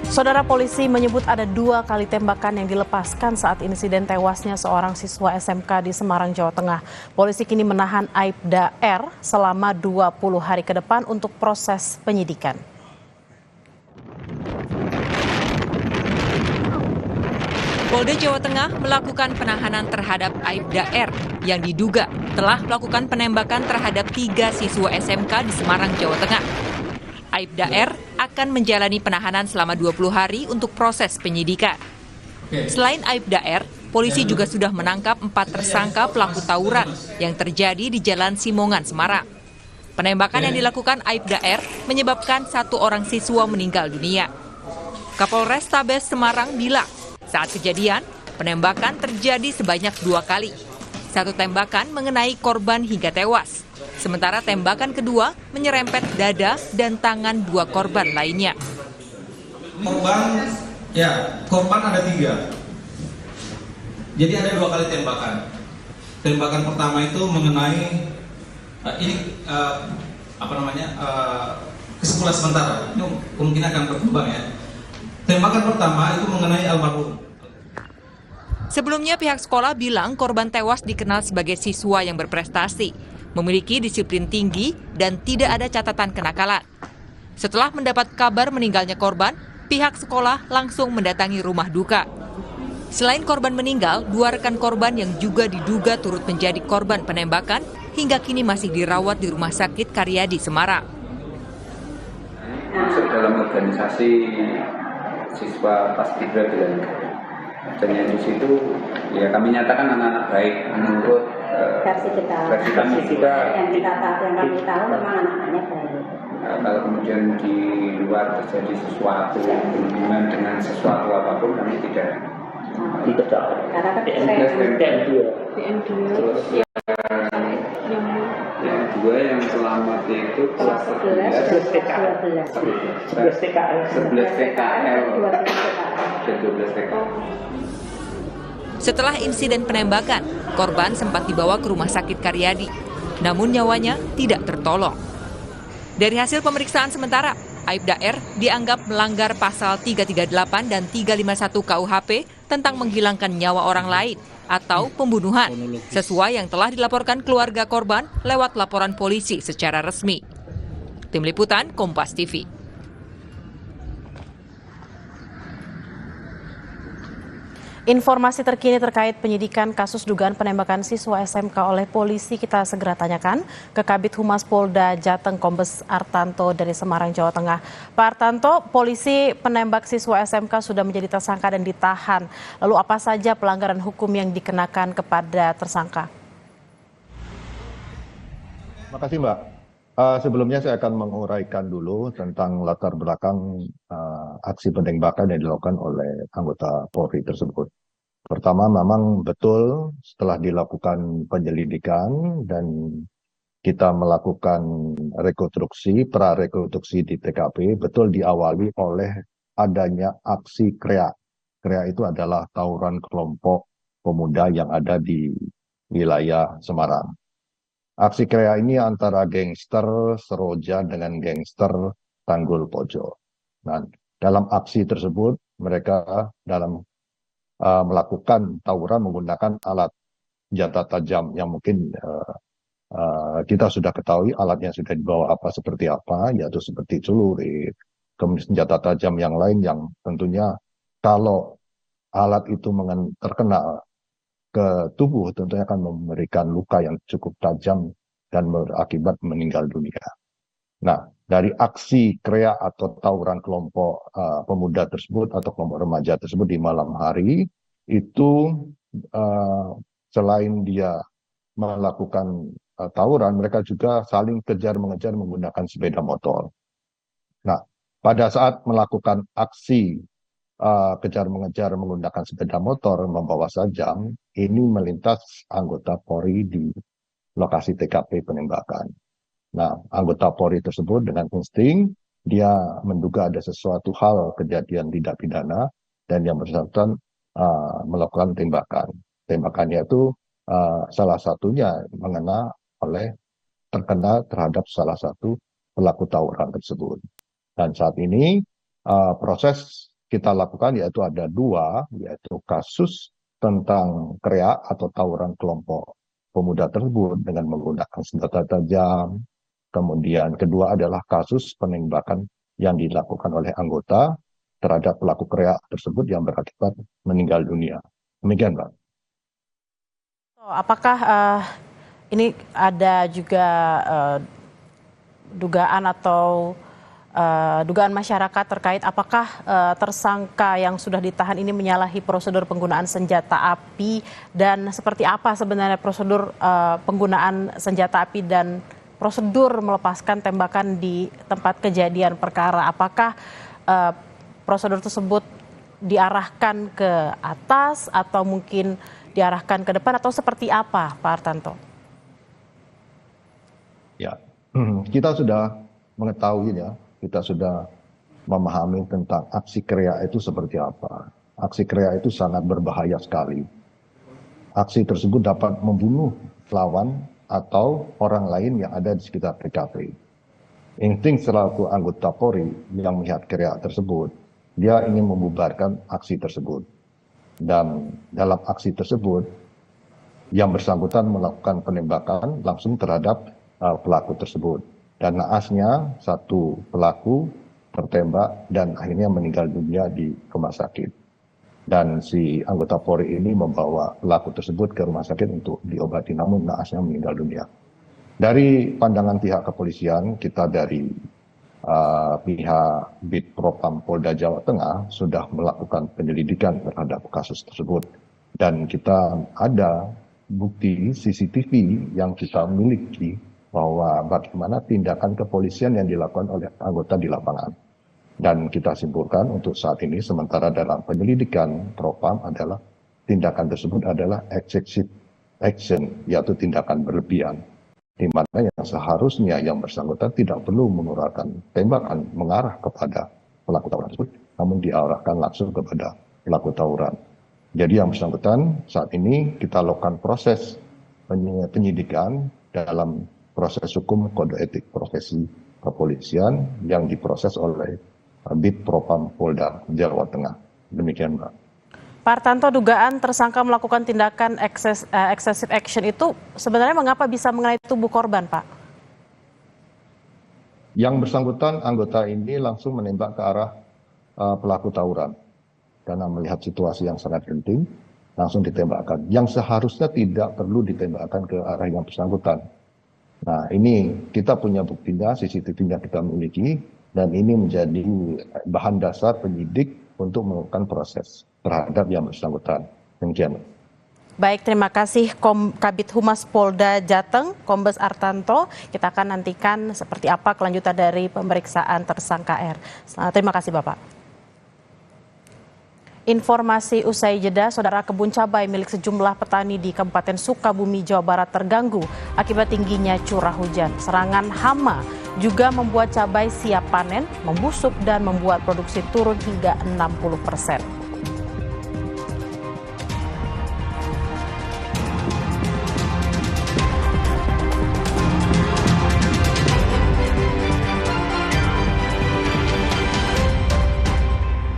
Saudara, polisi menyebut ada 2 kali tembakan yang dilepaskan saat insiden tewasnya seorang siswa SMK di Semarang, Jawa Tengah. Polisi kini menahan Aibda R selama 20 hari ke depan untuk proses penyidikan. Polda Jawa Tengah melakukan penahanan terhadap Aibda R yang diduga telah melakukan penembakan terhadap 3 siswa SMK di Semarang, Jawa Tengah. Aibda R akan menjalani penahanan selama 20 hari untuk proses penyidikan. Selain Aibda R, polisi juga sudah menangkap 4 tersangka pelaku tawuran yang terjadi di Jalan Simongan, Semarang. Penembakan yang dilakukan Aibda R menyebabkan 1 orang siswa meninggal dunia. Kapolres Tabes Semarang bilang, saat kejadian, penembakan terjadi sebanyak 2 kali. 1 tembakan mengenai korban hingga tewas. Sementara tembakan kedua menyerempet dada dan tangan 2 korban lainnya. Korban ada 3. Jadi ada 2 kali tembakan. Tembakan pertama itu mengenai kesimpulan sementara. Ini kemungkinan akan berkembang ya. Tembakan pertama itu mengenai almarhum. Sebelumnya pihak sekolah bilang korban tewas dikenal sebagai siswa yang berprestasi, memiliki disiplin tinggi dan tidak ada catatan kenakalan. Setelah mendapat kabar meninggalnya korban, pihak sekolah langsung mendatangi rumah duka. Selain korban meninggal, 2 rekan korban yang juga diduga turut menjadi korban penembakan hingga kini masih dirawat di Rumah Sakit Karyadi, Semarang. Masuk dalam organisasi siswa Paskibra dan yang di situ ya kami nyatakan anak-anak baik menurut versi kita yang kami tahu memang anak-anaknya baik. Kalau kemudian di luar terjadi sesuatu berhubungan dengan sesuatu apapun kami tidak karena kan PM2 yang selamat itu kelas 11 TKL dan 12 TKL. Setelah insiden penembakan, korban sempat dibawa ke Rumah Sakit Karyadi, namun nyawanya tidak tertolong. Dari hasil pemeriksaan sementara, Aibda R dianggap melanggar pasal 338 dan 351 KUHP tentang menghilangkan nyawa orang lain atau pembunuhan, sesuai yang telah dilaporkan keluarga korban lewat laporan polisi secara resmi. Tim Liputan Kompas TV. Informasi terkini terkait penyidikan kasus dugaan penembakan siswa SMK oleh polisi kita segera tanyakan ke Kabid Humas Polda Jateng Kombes Artanto dari Semarang, Jawa Tengah. Pak Artanto, polisi penembak siswa SMK sudah menjadi tersangka dan ditahan. Lalu apa saja pelanggaran hukum yang dikenakan kepada tersangka? Terima kasih, Mbak. Sebelumnya saya akan menguraikan dulu tentang latar belakang aksi penembakan yang dilakukan oleh anggota Polri tersebut. Pertama, memang betul setelah dilakukan penyelidikan dan kita melakukan prarekonstruksi di TKP, betul diawali oleh adanya aksi KREA. KREA itu adalah tawuran kelompok pemuda yang ada di wilayah Semarang. Aksi KREA ini antara gangster Seroja dengan gangster Tanggul Pojok. Nah, dalam aksi tersebut mereka melakukan tawuran menggunakan alat senjata tajam yang mungkin kita sudah ketahui alatnya sudah dibawa seperti apa, yaitu seperti celurit, kemudian senjata tajam yang lain yang tentunya kalau alat itu terkena ke tubuh tentunya akan memberikan luka yang cukup tajam dan berakibat meninggal dunia. Nah, dari aksi KREA atau tawuran kelompok pemuda tersebut atau kelompok remaja tersebut di malam hari itu selain dia melakukan tawuran, mereka juga saling kejar-mengejar menggunakan sepeda motor. Nah, pada saat melakukan aksi kejar-mengejar menggunakan sepeda motor membawa sajam, ini melintas anggota Polri di lokasi TKP penembakan. Nah, anggota Polri tersebut dengan insting, dia menduga ada sesuatu hal kejadian tidak pidana dan yang bersangkutan melakukan tembakan. Tembakannya itu salah satunya terkena terhadap salah satu pelaku tawuran tersebut. Dan saat ini proses kita lakukan yaitu ada dua, yaitu kasus tentang KREA atau tawuran kelompok pemuda tersebut dengan menggunakan senjata tajam. Kemudian kedua adalah kasus penembakan yang dilakukan oleh anggota terhadap pelaku KREA tersebut yang berakibat meninggal dunia. Demikian, Pak. Apakah ini ada juga dugaan atau dugaan masyarakat terkait apakah tersangka yang sudah ditahan ini menyalahi prosedur penggunaan senjata api, dan seperti apa sebenarnya prosedur penggunaan senjata api dan prosedur melepaskan tembakan di tempat kejadian perkara? Apakah prosedur tersebut diarahkan ke atas atau mungkin diarahkan ke depan atau seperti apa, Pak Artanto? Ya, kita sudah mengetahui ya, kita sudah memahami tentang aksi KREA itu seperti apa. Aksi KREA itu sangat berbahaya sekali. Aksi tersebut dapat membunuh lawan atau orang lain yang ada di sekitar TKP. Insting selaku anggota Polri yang melihat KREA tersebut, dia ingin membubarkan aksi tersebut. Dan dalam aksi tersebut, yang bersangkutan melakukan penembakan langsung terhadap pelaku tersebut. Dan naasnya satu pelaku tertembak dan akhirnya meninggal dunia di rumah sakit. Dan si anggota Polri ini membawa pelaku tersebut ke rumah sakit untuk diobati, namun naasnya meninggal dunia. Dari pandangan pihak kepolisian, kita dari pihak Bid Propam Polda Jawa Tengah sudah melakukan penyelidikan terhadap kasus tersebut. Dan kita ada bukti CCTV yang kita miliki bahwa bagaimana tindakan kepolisian yang dilakukan oleh anggota di lapangan. Dan kita simpulkan untuk saat ini sementara dalam penyelidikan Propam adalah tindakan tersebut adalah excessive action, yaitu tindakan berlebihan. Di mana yang seharusnya yang bersangkutan tidak perlu mengeluarkan tembakan mengarah kepada pelaku tawuran tersebut, namun diarahkan langsung kepada pelaku tawuran. Jadi yang bersangkutan saat ini kita lakukan proses penyidikan dalam proses hukum kode etik profesi kepolisian yang diproses oleh Bid Propam Polda Jawa Tengah. Demikian, Mbak. Pak Artanto, dugaan tersangka melakukan tindakan excessive action itu sebenarnya mengapa bisa mengenai tubuh korban, Pak? Yang bersangkutan anggota ini langsung menembak ke arah pelaku tawuran karena melihat situasi yang sangat genting, langsung ditembakkan. Yang seharusnya tidak perlu ditembakkan ke arah yang bersangkutan. Nah, ini kita punya buktinya, CCTV-nya kita miliki, dan ini menjadi bahan dasar penyidik untuk melakukan proses terhadap yang bersangkutan. Demikian. Baik, terima kasih Kabid Humas Polda Jateng, Kombes Artanto. Kita akan nantikan seperti apa kelanjutan dari pemeriksaan tersangka R. Terima kasih, Bapak. Informasi usai jeda, saudara, kebun cabai milik sejumlah petani di Kabupaten Sukabumi, Jawa Barat terganggu akibat tingginya curah hujan. Serangan hama juga membuat cabai siap panen, membusuk dan membuat produksi turun hingga 60%.